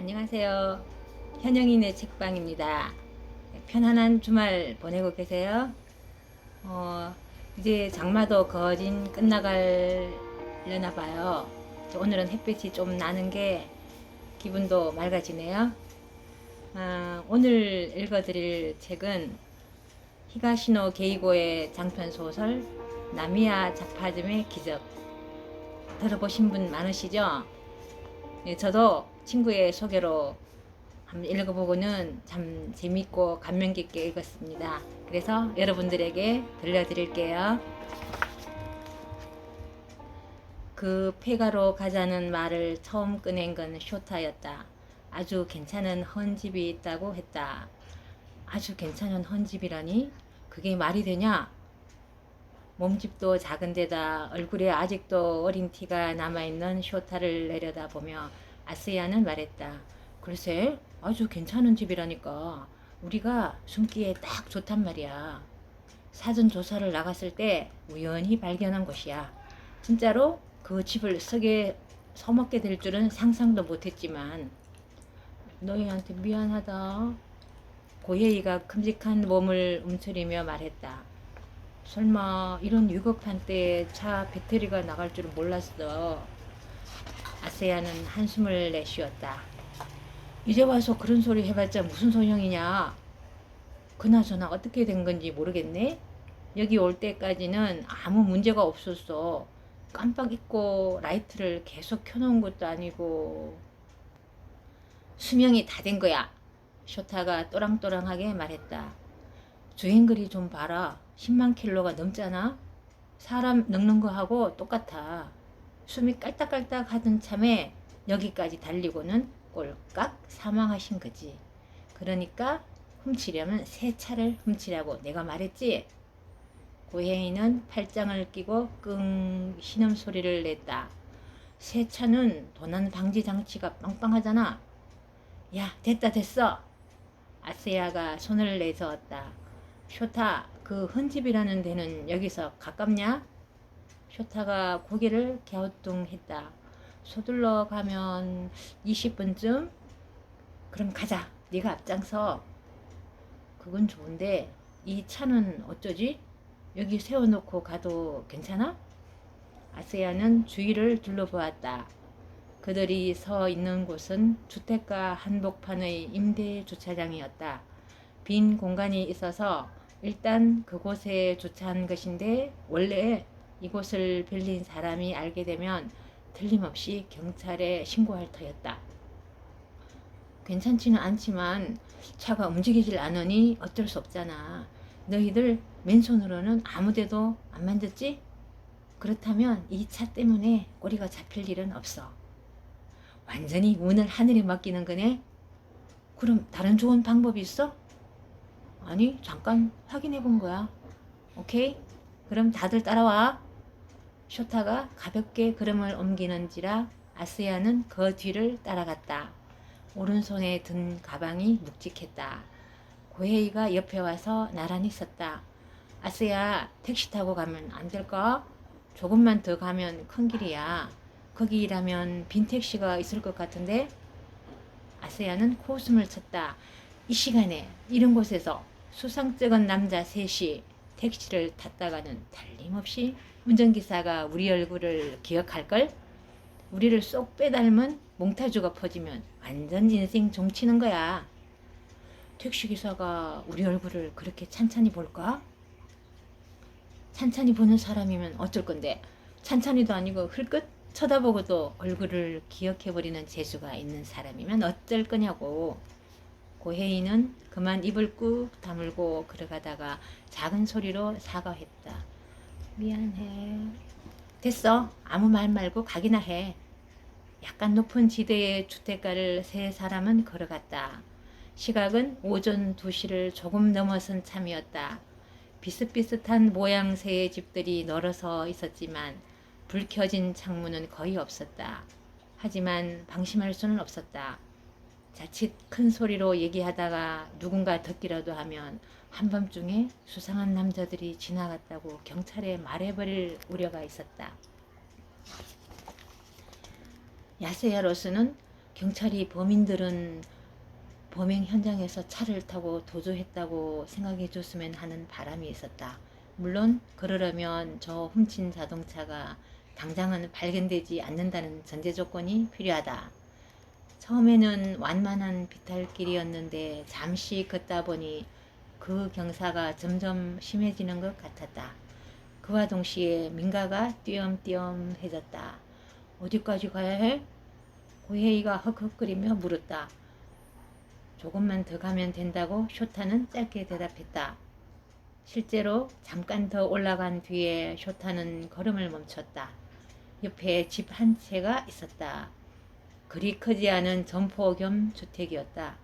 안녕하세요. 현영인의 책방입니다. 편안한 주말 보내고 계세요? 어, 이제 장마도 거진 끝나가려나 봐요. 오늘은 햇빛이 좀 나는 게 기분도 맑아지네요. 오늘 읽어드릴 책은 히가시노 게이고의 장편 소설 나미야 자파즘의 기적. 들어보신 분 많으시죠? 예, 저도 친구의 소개로 한번 읽어보고는 참 재밌고 감명 깊게 읽었습니다. 그래서 여러분들에게 들려드릴게요. 그 폐가로 가자는 말을 처음 꺼낸 건 쇼타였다. 아주 괜찮은 헌집이 있다고 했다. 아주 괜찮은 헌집이라니? 그게 말이 되냐? 몸집도 작은데다 얼굴에 아직도 어린 티가 남아있는 쇼타를 내려다보며 아스야는 말했다. 글쎄, 아주 괜찮은 집이라니까. 우리가 숨기에 딱 좋단 말이야. 사전 조사를 나갔을 때 우연히 발견한 곳이야. 진짜로 그 집을 쓰게 서먹게 될 줄은 상상도 못했지만 너희한테 미안하다. 고예이가 큼직한 몸을 움츠리며 말했다. 설마 이런 위급한 때에 차 배터리가 나갈 줄은 몰랐어. 아세야는 한숨을 내쉬었다. 이제 와서 그런 소리 해봤자 무슨 소용이냐. 그나저나 어떻게 된 건지 모르겠네. 여기 올 때까지는 아무 문제가 없었어. 깜빡 잊고 라이트를 계속 켜놓은 것도 아니고. 수명이 다 된 거야. 쇼타가 또랑또랑하게 말했다. 주행거리 좀 봐라. 10만 킬로가 넘잖아. 사람 늙는 거하고 똑같아. 숨이 깔딱깔딱 하던 참에 여기까지 달리고는 꼴깍 사망하신 거지. 그러니까 훔치려면 새 차를 훔치라고 내가 말했지. 고혜인은 팔짱을 끼고 끙 신음소리를 냈다. 새 차는 도난 방지 장치가 빵빵하잖아. 야, 됐다 됐어. 아세야가 손을 내저었다. 쇼타, 그 헌집이라는 데는 여기서 가깝냐? 쇼타가 고개를 갸우뚱했다. 서둘러 가면 20분쯤? 그럼 가자. 네가 앞장서. 그건 좋은데 이 차는 어쩌지? 여기 세워놓고 가도 괜찮아? 아세야는 주위를 둘러보았다. 그들이 서 있는 곳은 주택가 한복판의 임대 주차장이었다. 빈 공간이 있어서 일단 그곳에 주차한 것인데 원래 이곳을 빌린 사람이 알게 되면 틀림없이 경찰에 신고할 터였다. 괜찮지는 않지만 차가 움직이질 않으니 어쩔 수 없잖아. 너희들 맨손으로는 아무데도 안 만졌지? 그렇다면 이 차 때문에 꼬리가 잡힐 일은 없어. 완전히 운을 하늘에 맡기는 거네. 그럼 다른 좋은 방법이 있어? 아니, 잠깐 확인해 본 거야. 오케이? 그럼 다들 따라와. 쇼타가 가볍게 걸음을 옮기는지라 아스야는 그 뒤를 따라갔다. 오른손에 든 가방이 묵직했다. 고혜이가 옆에 와서 나란히 섰다. 아스야, 택시 타고 가면 안 될까? 조금만 더 가면 큰 길이야. 거기 일하면 빈 택시가 있을 것 같은데? 아스야는 코웃음을 쳤다. 이 시간에 이런 곳에서 수상쩍은 남자 셋이 택시를 탔다가는 틀림없이 운전기사가 우리 얼굴을 기억할걸? 우리를 쏙 빼닮은 몽타주가 퍼지면 완전 인생 종치는 거야. 택시기사가 우리 얼굴을 그렇게 찬찬히 볼까? 찬찬히 보는 사람이면 어쩔 건데 찬찬히도 아니고 흘끗 쳐다보고도 얼굴을 기억해버리는 재주가 있는 사람이면 어쩔 거냐고. 고혜인은 그만 입을 꾹 다물고 걸어가다가 작은 소리로 사과했다. 미안해. 됐어. 아무 말 말고 가기나 해. 약간 높은 지대의 주택가를 세 사람은 걸어갔다. 시각은 오전 2시를 조금 넘어선 참이었다. 비슷비슷한 모양새의 집들이 널어서 있었지만 불 켜진 창문은 거의 없었다. 하지만 방심할 수는 없었다. 자칫 큰 소리로 얘기하다가 누군가 듣기라도 하면 한밤중에 수상한 남자들이 지나갔다고 경찰에 말해버릴 우려가 있었다. 야세야 로스는 경찰이 범인들은 범행 현장에서 차를 타고 도주했다고 생각해 줬으면 하는 바람이 있었다. 물론 그러려면 저 훔친 자동차가 당장은 발견되지 않는다는 전제 조건이 필요하다. 처음에는 완만한 비탈길이었는데 잠시 걷다 보니 그 경사가 점점 심해지는 것 같았다. 그와 동시에 민가가 띄엄띄엄해졌다. 어디까지 가야 해? 고혜이가 헉헉거리며 물었다. 조금만 더 가면 된다고 쇼타는 짧게 대답했다. 실제로 잠깐 더 올라간 뒤에 쇼타는 걸음을 멈췄다. 옆에 집 한 채가 있었다. 그리 크지 않은 점포 겸 주택이었다.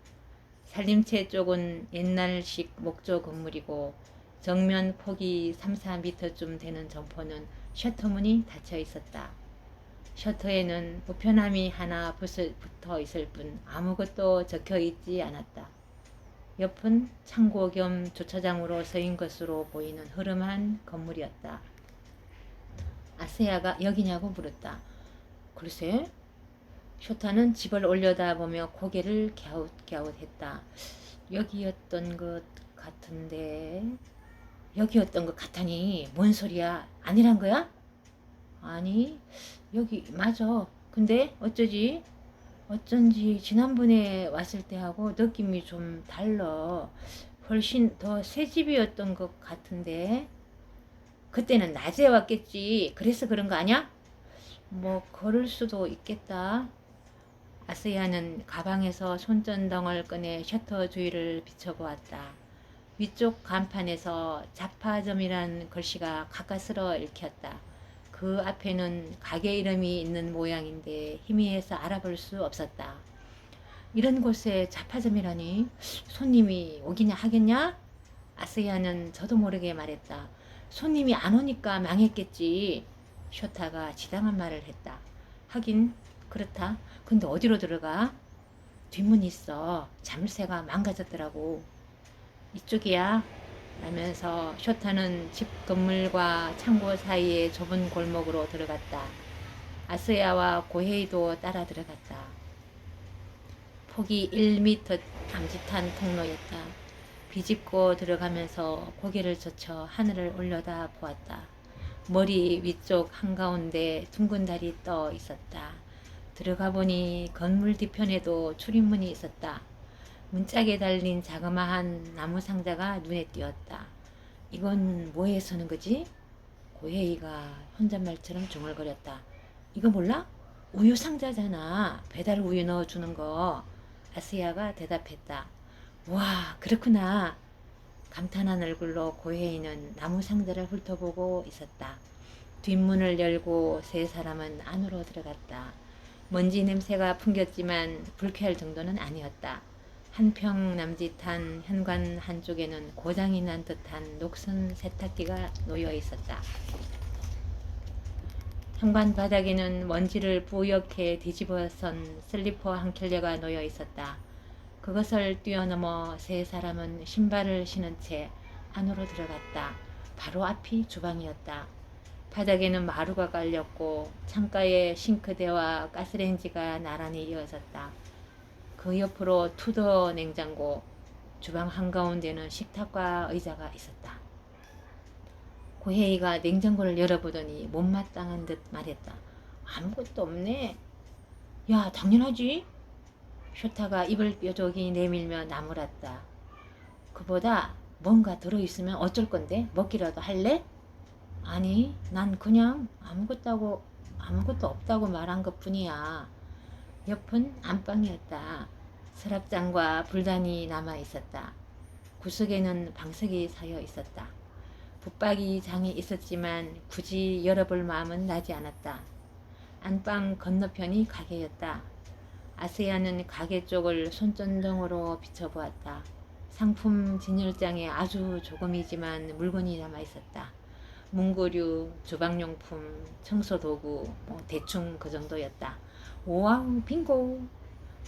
살림채 쪽은 옛날식 목조 건물이고 정면 폭이 3, 4m쯤 되는 점포는 셔터문이 닫혀 있었다. 셔터에는 우편함이 하나 붙어 있을 뿐 아무것도 적혀 있지 않았다. 옆은 창고 겸 주차장으로 쓰인 것으로 보이는 허름한 건물이었다. 아세야가 여기냐고 물었다. 글쎄? 쇼타는 집을 올려다보며 고개를 갸웃갸웃했다. 여기였던 것 같은데... 여기였던 것 같다니 뭔 소리야? 아니란 거야? 아니 여기 맞아. 근데 어쩐지 지난번에 왔을 때하고 느낌이 좀 달라. 훨씬 더 새 집이었던 것 같은데. 그때는 낮에 왔겠지. 그래서 그런 거 아니야? 뭐 그럴 수도 있겠다. 아스야는 가방에서 손전등을 꺼내 셔터 주위를 비춰보았다. 위쪽 간판에서 자파점이란 글씨가 가까스로 읽혔다. 그 앞에는 가게 이름이 있는 모양인데 희미해서 알아볼 수 없었다. 이런 곳에 자파점이라니 손님이 오긴 하겠냐? 아스야는 저도 모르게 말했다. 손님이 안 오니까 망했겠지. 쇼타가 지당한 말을 했다. 하긴 그렇다. 근데 어디로 들어가? 뒷문이 있어. 자물쇠가 망가졌더라고. 이쪽이야. 라면서 쇼타는 집 건물과 창고 사이의 좁은 골목으로 들어갔다. 아스야와 고헤이도 따라 들어갔다. 폭이 1m 남짓한 통로였다. 비집고 들어가면서 고개를 젖혀 하늘을 올려다 보았다. 머리 위쪽 한가운데 둥근 달이 떠 있었다. 들어가 보니 건물 뒤편에도 출입문이 있었다. 문짝에 달린 자그마한 나무 상자가 눈에 띄었다. 이건 뭐에 서는 거지? 고혜이가 혼잣말처럼 중얼거렸다. 이거 몰라? 우유 상자잖아. 배달 우유 넣어주는 거. 아스야가 대답했다. 와, 그렇구나. 감탄한 얼굴로 고혜이는 나무 상자를 훑어보고 있었다. 뒷문을 열고 세 사람은 안으로 들어갔다. 먼지 냄새가 풍겼지만 불쾌할 정도는 아니었다. 한평 남짓한 현관 한쪽에는 고장이 난 듯한 녹슨 세탁기가 놓여 있었다. 현관 바닥에는 먼지를 뿌옇게 뒤집어선 슬리퍼 한 켤레가 놓여 있었다. 그것을 뛰어넘어 세 사람은 신발을 신은 채 안으로 들어갔다. 바로 앞이 주방이었다. 바닥에는 마루가 깔렸고 창가에 싱크대와 가스레인지가 나란히 이어졌다. 그 옆으로 투더 냉장고, 주방 한가운데는 식탁과 의자가 있었다. 고혜이가 냉장고를 열어보더니 못마땅한 듯 말했다. 아무것도 없네. 야, 당연하지. 쇼타가 입을 뾰족이 내밀며 나무랐다. 그보다 뭔가 들어있으면 어쩔 건데? 먹기라도 할래? 아니, 난 그냥 아무것도 없다고 말한 것 뿐이야. 옆은 안방이었다. 서랍장과 불단이 남아 있었다. 구석에는 방석이 사여 있었다. 붙박이 장이 있었지만 굳이 열어볼 마음은 나지 않았다. 안방 건너편이 가게였다. 아세야는 가게 쪽을 손전등으로 비춰보았다. 상품 진열장에 아주 조금이지만 물건이 남아 있었다. 문구류, 주방용품, 청소도구, 대충 그 정도였다. 오와우, 빙고.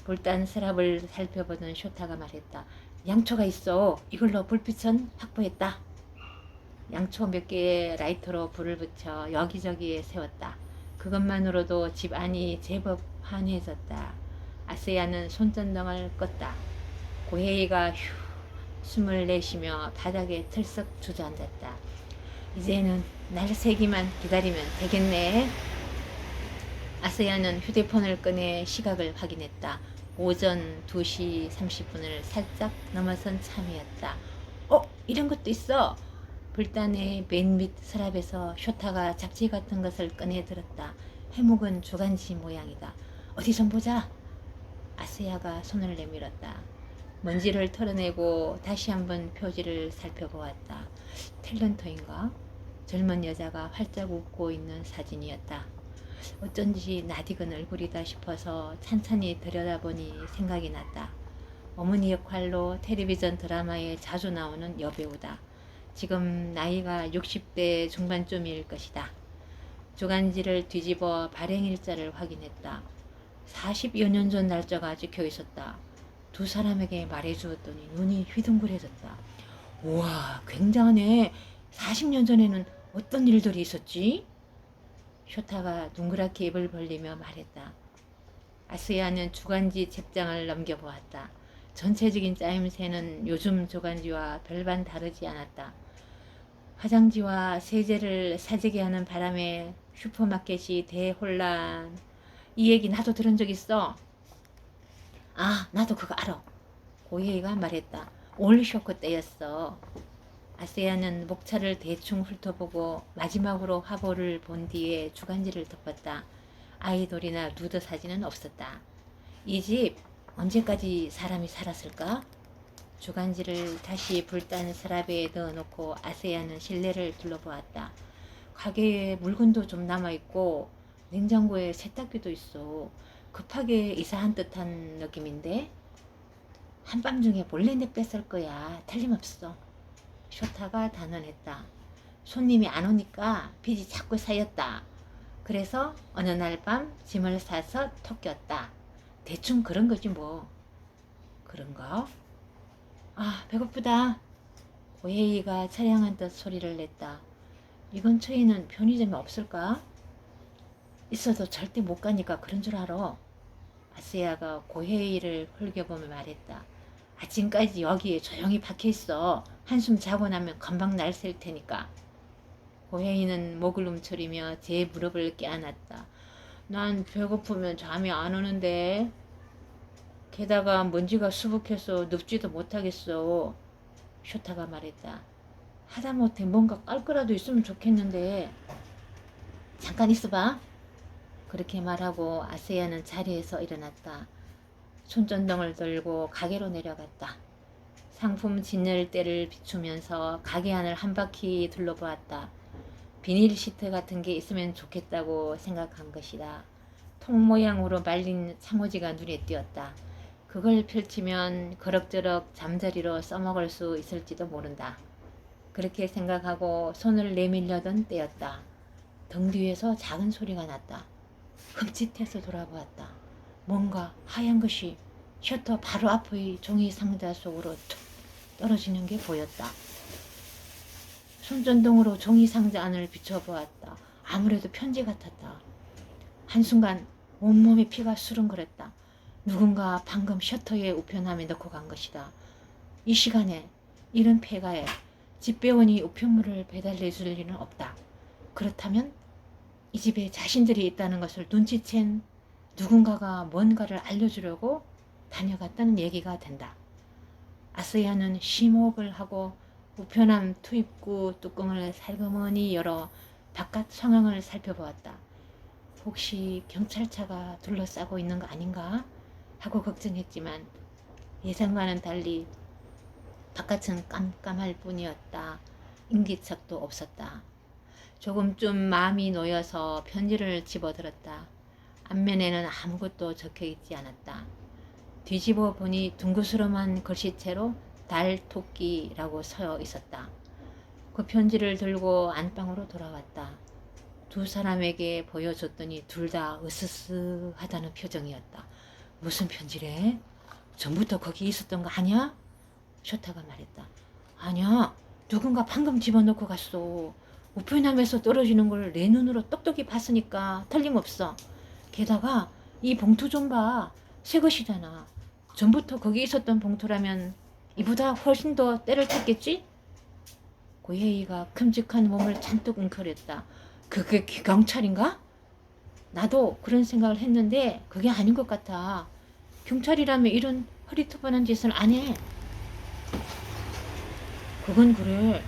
불단 서랍을 살펴보던 쇼타가 말했다. 양초가 있어. 이걸로 불빛은 확보했다. 양초 몇 개에 라이터로 불을 붙여 여기저기에 세웠다. 그것만으로도 집 안이 제법 환해졌다. 아세아는 손전등을 껐다. 고해이가 휴 숨을 내쉬며 바닥에 들썩 주저앉았다. 이제는 날 새기만 기다리면 되겠네. 아세아는 휴대폰을 꺼내 시각을 확인했다. 오전 2시 30분을 살짝 넘어선 참이었다. 이런 것도 있어. 불단의 맨 밑 서랍에서 쇼타가 잡지 같은 것을 꺼내 들었다. 해묵은 주간지 모양이다. 어디 좀 보자. 아세아가 손을 내밀었다. 먼지를 털어내고 다시 한번 표지를 살펴보았다. 탤런트인가? 젊은 여자가 활짝 웃고 있는 사진이었다. 어쩐지 낯익은 얼굴이다 싶어서 찬찬히 들여다보니 생각이 났다. 어머니 역할로 텔레비전 드라마에 자주 나오는 여배우다. 지금 나이가 60대 중반쯤일 것이다. 주간지를 뒤집어 발행일자를 확인했다. 40여 년 전 날짜가 찍혀 있었다. 두 사람에게 말해주었더니 눈이 휘둥그레졌다. 우와, 굉장하네. 40년 전에는 어떤 일들이 있었지? 쇼타가 둥그랗게 입을 벌리며 말했다. 아스야는 주간지 책장을 넘겨보았다. 전체적인 짜임새는 요즘 주간지와 별반 다르지 않았다. 화장지와 세제를 사재기 하는 바람에 슈퍼마켓이 대혼란. 이 얘기 나도 들은 적 있어. 아, 나도 그거 알아. 고예이가 말했다. 올쇼크 때였어. 아세아는 목차를 대충 훑어보고 마지막으로 화보를 본 뒤에 주간지를 덮었다. 아이돌이나 누드 사진은 없었다. 이 집 언제까지 사람이 살았을까? 주간지를 다시 불단 서랍에 넣어놓고 아세아는 실내를 둘러보았다. 가게에 물건도 좀 남아있고 냉장고에 세탁기도 있어. 급하게 이사한 듯한 느낌인데 한밤중에 몰래 내뺐을 거야. 틀림없어. 쇼타가 단언했다. 손님이 안 오니까 빚이 자꾸 쌓였다. 그래서 어느 날 밤 짐을 싸서 토꼈다. 대충 그런 거지 뭐. 그런가? 아, 배고프다. 고예이가 차량한 듯 소리를 냈다. 이 근처에는 편의점이 없을까? 있어도 절대 못 가니까 그런 줄 알아. 아세아가 고해이를 흘겨보며 말했다. 아침까지 여기에 조용히 박혀있어. 한숨 자고 나면 금방 날 셀 테니까. 고해이는 목을 움츠리며 제 무릎을 껴안았다. 난 배고프면 잠이 안 오는데. 게다가 먼지가 수북해서 눕지도 못하겠어. 쇼타가 말했다. 하다못해 뭔가 깔 거라도 있으면 좋겠는데. 잠깐 있어봐. 그렇게 말하고 아세아는 자리에서 일어났다. 손전등을 들고 가게로 내려갔다. 상품 진열대를 비추면서 가게 안을 한 바퀴 둘러보았다. 비닐 시트 같은 게 있으면 좋겠다고 생각한 것이다. 통 모양으로 말린 창호지가 눈에 띄었다. 그걸 펼치면 그럭저럭 잠자리로 써먹을 수 있을지도 모른다. 그렇게 생각하고 손을 내밀려던 때였다. 등 뒤에서 작은 소리가 났다. 흠칫해서 돌아보았다. 뭔가 하얀 것이 셔터 바로 앞의 종이 상자 속으로 툭 떨어지는 게 보였다. 손전등으로 종이 상자 안을 비춰보았다. 아무래도 편지 같았다. 한순간 온몸에 피가 수른거렸다. 누군가 방금 셔터에 우편함에 넣고 간 것이다. 이 시간에 이런 폐가에 집배원이 우편물을 배달해 줄 리는 없다. 그렇다면 이 집에 자신들이 있다는 것을 눈치챈 누군가가 뭔가를 알려주려고 다녀갔다는 얘기가 된다. 아스야는 심호흡을 하고 우편함 투입구 뚜껑을 살그머니 열어 바깥 상황을 살펴보았다. 혹시 경찰차가 둘러싸고 있는 거 아닌가 하고 걱정했지만 예상과는 달리 바깥은 깜깜할 뿐이었다. 인기척도 없었다. 조금쯤 마음이 놓여서 편지를 집어들었다. 앞면에는 아무것도 적혀있지 않았다. 뒤집어 보니 둥그스름한 글씨체로 달토끼라고 서 있었다. 그 편지를 들고 안방으로 돌아왔다. 두 사람에게 보여줬더니 둘 다 으스스하다는 표정이었다. 무슨 편지래? 전부터 거기 있었던 거 아니야? 쇼타가 말했다. 아니야. 누군가 방금 집어넣고 갔어. 우편함에서 떨어지는 걸 내 눈으로 똑똑히 봤으니까 틀림없어. 게다가 이 봉투 좀 봐. 새 것이잖아. 전부터 거기 있었던 봉투라면 이보다 훨씬 더 때를 탔겠지? 고혜이가 큼직한 몸을 잔뜩 웅크렸다. 그게 경찰인가? 나도 그런 생각을 했는데 그게 아닌 것 같아. 경찰이라면 이런 허리투번한 짓을 안 해. 그건 그래.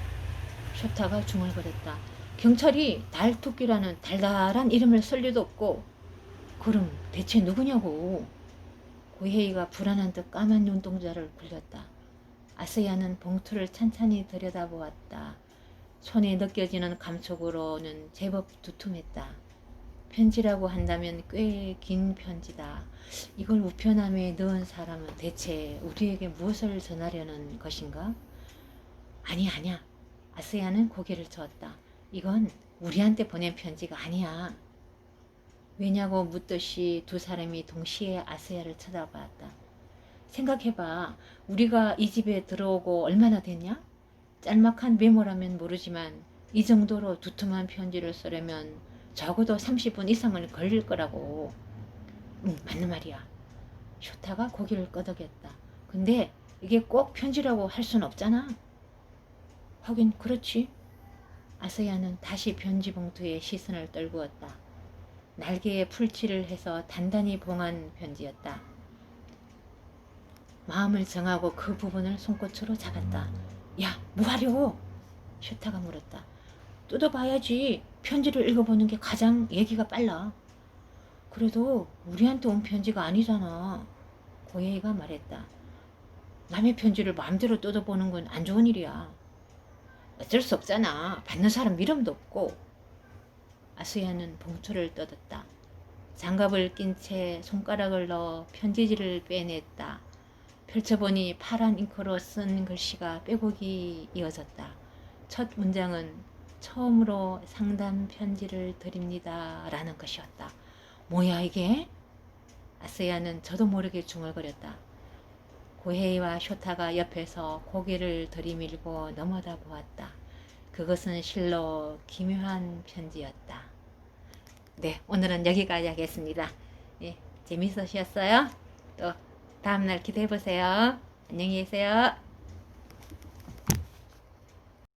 쇼타가 중얼거렸다. 경찰이 달토끼라는 달달한 이름을 쓸 리도 없고. 그럼 대체 누구냐고. 고혜이가 불안한 듯 까만 눈동자를 굴렸다. 아스야는 봉투를 찬찬히 들여다보았다. 손에 느껴지는 감촉으로는 제법 두툼했다. 편지라고 한다면 꽤 긴 편지다. 이걸 우편함에 넣은 사람은 대체 우리에게 무엇을 전하려는 것인가? 아니야. 아스야는 고개를 저었다. 이건 우리한테 보낸 편지가 아니야. 왜냐고 묻듯이 두 사람이 동시에 아스야를 쳐다봤다. 생각해봐. 우리가 이 집에 들어오고 얼마나 됐냐? 짤막한 메모라면 모르지만 이 정도로 두툼한 편지를 쓰려면 적어도 30분 이상은 걸릴 거라고. 응, 맞는 말이야. 쇼타가 고개를 끄덕였다. 근데 이게 꼭 편지라고 할 순 없잖아. 하긴 그렇지. 아스야는 다시 편지 봉투에 시선을 떨구었다. 날개에 풀칠을 해서 단단히 봉한 편지였다. 마음을 정하고 그 부분을 손끝으로 잡았다. 야, 뭐 하려고? 쇼타가 물었다. 뜯어봐야지. 편지를 읽어보는 게 가장 얘기가 빨라. 그래도 우리한테 온 편지가 아니잖아. 고예이가 말했다. 남의 편지를 마음대로 뜯어보는 건 안 좋은 일이야. 어쩔 수 없잖아. 받는 사람 이름도 없고. 아수야는 봉투를 뜯었다. 장갑을 낀 채 손가락을 넣어 편지지를 빼냈다. 펼쳐보니 파란 잉크로 쓴 글씨가 빼곡히 이어졌다. 첫 문장은 처음으로 상담 편지를 드립니다 라는 것이었다. 뭐야 이게? 아스야는 저도 모르게 중얼거렸다. 고헤이와 쇼타가 옆에서 고개를 들이밀고 넘어다 보았다. 그것은 실로 기묘한 편지였다. 네, 오늘은 여기까지 하겠습니다. 예, 재밌으셨어요? 또 다음날 기대해보세요. 안녕히 계세요.